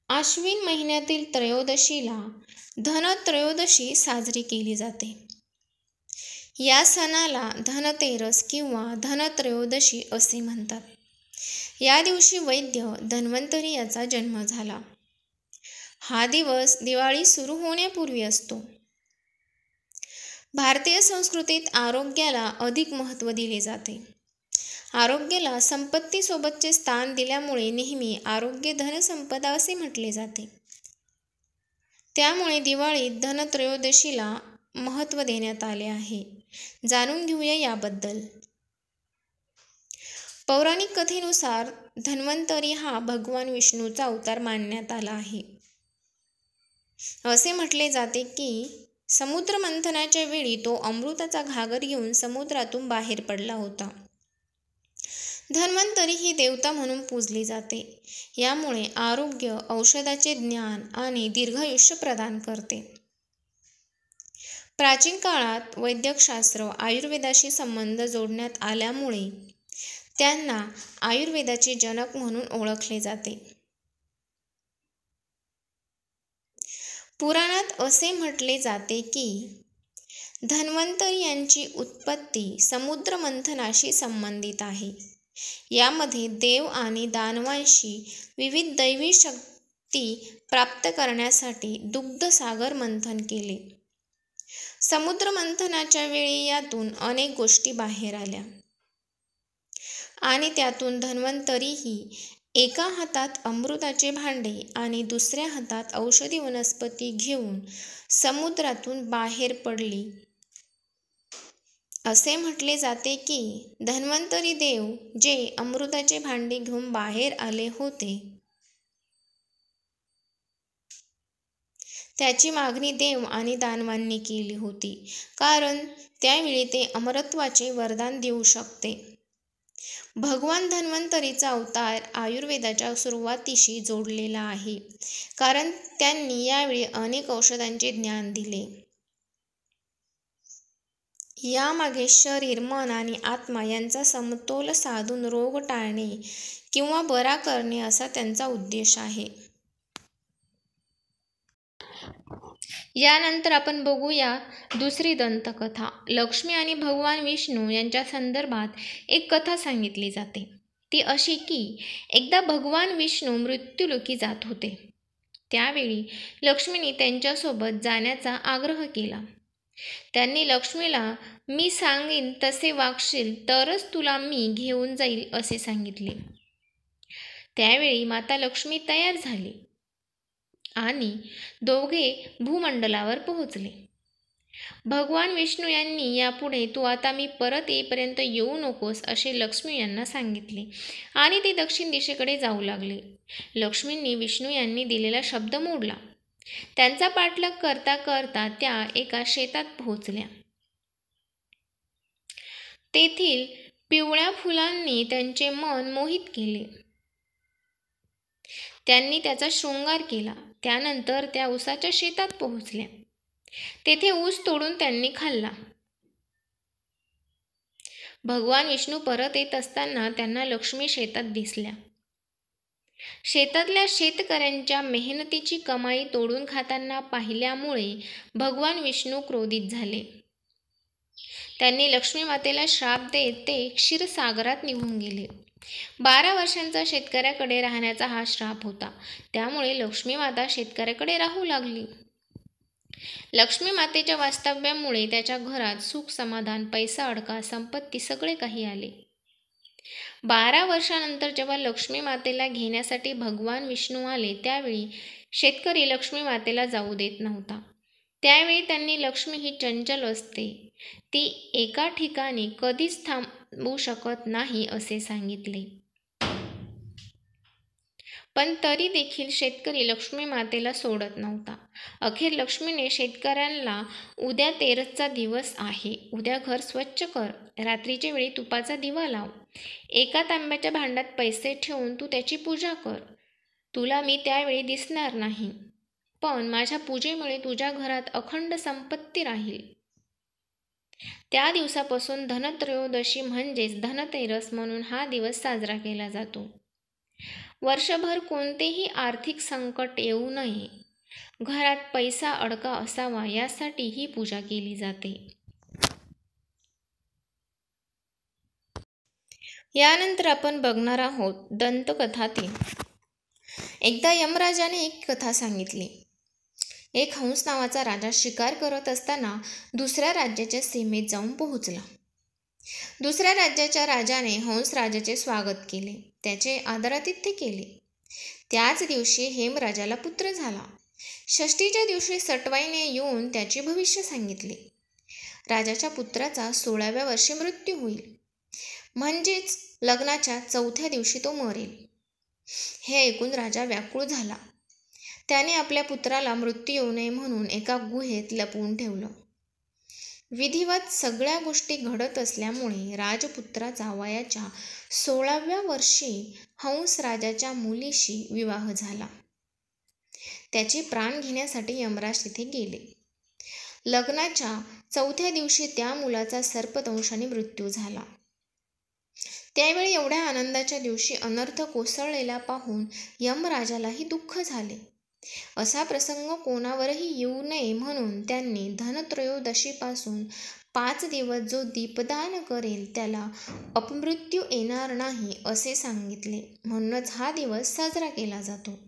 आश्विन महिन्यातील त्रयोदशीला धनत्रयोदशी साजरी केली जाते. या सणाला धनतेरस किंवा धनत्रयोदशी असे म्हणतात. या दिवशी वैद्य धन्वंतरी याचा जन्म झाला. हा दिवस दिवाळी सुरू होण्यापूर्वी असतो. भारतीय संस्कृतीत आरोग्याला अधिक महत्त्व दिले जाते. आरोग्याला संपत्तीसोबतचे स्थान दिल्यामुळे नेहमी आरोग्य धनसंपदा असे म्हटले जाते. त्यामुळे दिवाळीत धनत्रयोदशीला महत्त्व देण्यात आले आहे. जाणून घेऊया याबद्दल. पौराणिक कथेनुसार धन्वंतरी हा भगवान विष्णूचा अवतार मानण्यात आला आहे. असे म्हटले जाते की समुद्र मंथनाच्या वेळी तो अमृताचा घागर घेऊन समुद्रातून बाहेर पडला होता. धन्वंतरी ही देवता म्हणून पूजली जाते. यामुळे आरोग्य, औषधाचे ज्ञान आणि दीर्घायुष्य प्रदान करते. प्राचीन काळात वैद्यकशास्त्र आयुर्वेदाशी संबंध जोडण्यात आल्यामुळे त्यांना आयुर्वेदाचे जनक म्हणून ओळखले जाते. पुराणात असे म्हटले जाते की धन्वंतरी यांची उत्पत्ती समुद्र मंथनाशी संबंधित आहे. यामध्ये देव आणि दानवांशी विविध दैवी शक्ती प्राप्त करण्यासाठी दुग्धसागर मंथन केले. समुद्र मंथनाच्या वेळी यातून अनेक गोष्टी बाहेर आल्या आणि त्यातून धन्वंतरीही एका हातात अमृताचे भांडे आणि दुसऱ्या हातात औषधी वनस्पती घेऊन समुद्रातून बाहेर पडली. असे म्हटले जाते की धन्वंतरी देव जे अमृताचे भांडे घेऊन बाहेर आले होते त्याची मागणी देव आणि दानवांनी केली होती, कारण त्यावेळी ते अमरत्वाचे वरदान देऊ शकते. भगवान धन्वंतरीचा अवतार आयुर्वेदाच्या सुरुवातीशी जोडलेला आहे, कारण त्यांनी यावेळी अनेक औषधांचे ज्ञान दिले. यामागे शरीर, मन आणि आत्मा यांचा समतोल साधून रोग टाळणे किंवा बरा करणे असा त्यांचा उद्देश आहे. यानंतर आपण बघूया दुसरी दंतकथा. लक्ष्मी आणि भगवान विष्णू यांच्या संदर्भात एक कथा सांगितली जाते. ती अशी की एकदा भगवान विष्णू मृत्युलोकी जात होते. त्यावेळी लक्ष्मीने त्यांच्यासोबत जाण्याचा आग्रह केला. त्यांनी लक्ष्मीला मी सांगीन तसे वागशील तरच तुला मी घेऊन जाईल असे सांगितले. त्यावेळी माता लक्ष्मी तयार झाली आणि दोघे भूमंडलावर पोहोचले. भगवान विष्णू यांनी यापुढे तू आता मी परत येईपर्यंत येऊ नकोस असे लक्ष्मी यांना सांगितले आणि ते दक्षिण दिशेकडे जाऊ लागले. लक्ष्मींनी विष्णू यांनी दिलेला शब्द मोडला. त्यांचा पाठलाग करता करता त्या एका शेतात पोहोचल्या. तेथील पिवळ्या फुलांनी त्यांचे मन मोहित केले. त्यांनी त्याचा शृंगार केला. त्यानंतर त्या ऊसाच्या शेतात पोहोचल्या. तेथे ऊस तोडून त्यांनी खाल्ला. भगवान विष्णू परत येत असताना त्यांना लक्ष्मी शेतात दिसल्या. शेतातल्या शेतकऱ्यांच्या मेहनतीची कमाई तोडून खाताना पाहिल्यामुळे भगवान विष्णू क्रोधित झाले. त्यांनी लक्ष्मी मातेला श्राप देत ते क्षीरसागरात निघून गेले. 12 वर्षांचा शेतकऱ्याकडे राहण्याचा हा श्राप होता. त्यामुळे लक्ष्मी माता शेतकऱ्याकडे राहू लागली. लक्ष्मी मातेच्या वास्तव्यामुळे त्याच्या घरात सुख, समाधान, पैसा, अडका, संपत्ती सगळे काही आले. 12 वर्षानंतर जेव्हा लक्ष्मी मातेला घेण्यासाठी भगवान विष्णू आले त्यावेळी शेतकरी लक्ष्मी मातेला जाऊ देत नव्हता. त्यावेळी त्यांनी लक्ष्मी ही चंचल असते, ती एका ठिकाणी कधीच थांबू शकत नाही असे सांगितले. पण तरी देखील शेतकरी लक्ष्मी मातेला सोडत नव्हता. अखेर लक्ष्मीने शेतकऱ्यांना उद्या तेरसचा दिवस आहे, उद्या घर स्वच्छ कर, रात्रीच्या वेळी तुपाचा दिवा लाव, एका तांब्याच्या भांड्यात पैसे ठेवून तू त्याची पूजा कर. तुला मी त्यावेळी दिसणार नाही, पण माझ्या पूजेमुळे तुझ्या घरात अखंड संपत्ती राहील. त्या दिवसापासून धनत्रयोदशी म्हणजेच धनतेरस म्हणून हा दिवस साजरा केला जातो. वर्षभर कोणतेही आर्थिक संकट येऊ नये, घरात पैसा अडका असावा यासाठी ही पूजा केली जाते. यानंतर आपण बघणार आहोत दंतकथा 3. एकदा यमराजाने एक कथा सांगितली. एक हंस नावाचा राजा शिकार करत असताना दुसऱ्या राज्याच्या सीमेत जाऊन पोहोचला. दुसऱ्या राज्याच्या राजाने हंस राजाचे स्वागत केले, त्याचे आदरातिथ्य केले. त्याच दिवशी हेमराजाला पुत्र झाला. षष्टीच्या दिवशी सटवाईने येऊन त्याचे भविष्य सांगितले. राजाच्या पुत्राचा 16व्या वर्षी मृत्यू होईल, म्हणजेच लग्नाच्या 4थ्या दिवशी तो मरेल. हे ऐकून राजा व्याकुळ झाला. त्याने आपल्या पुत्राला मृत्यू येऊ नये म्हणून एका गुहेत लपवून ठेवलं. विधिवत सगळ्या गोष्टी घडत असल्यामुळे राजपुत्राचा वयाच्या 16व्या वर्षी हंस राजाच्या मुलीशी विवाह झाला. त्याचे प्राण घेण्यासाठी यमराज तिथे गेले. लग्नाच्या 4थ्या दिवशी त्या मुलाचा सर्पदंशाने मृत्यू झाला. त्यावेळी एवढ्या आनंदाच्या दिवशी अनर्थ कोसळलेला पाहून यमराजालाही दुःख झाले. असा प्रसंग कोणावरही येऊ नये म्हणून त्यांनी धनत्रयोदशीपासून 5 दिवस जो दीपदान करेल त्याला अपमृत्यू येणार नाही असे सांगितले. म्हणूनच हा दिवस साजरा केला जातो.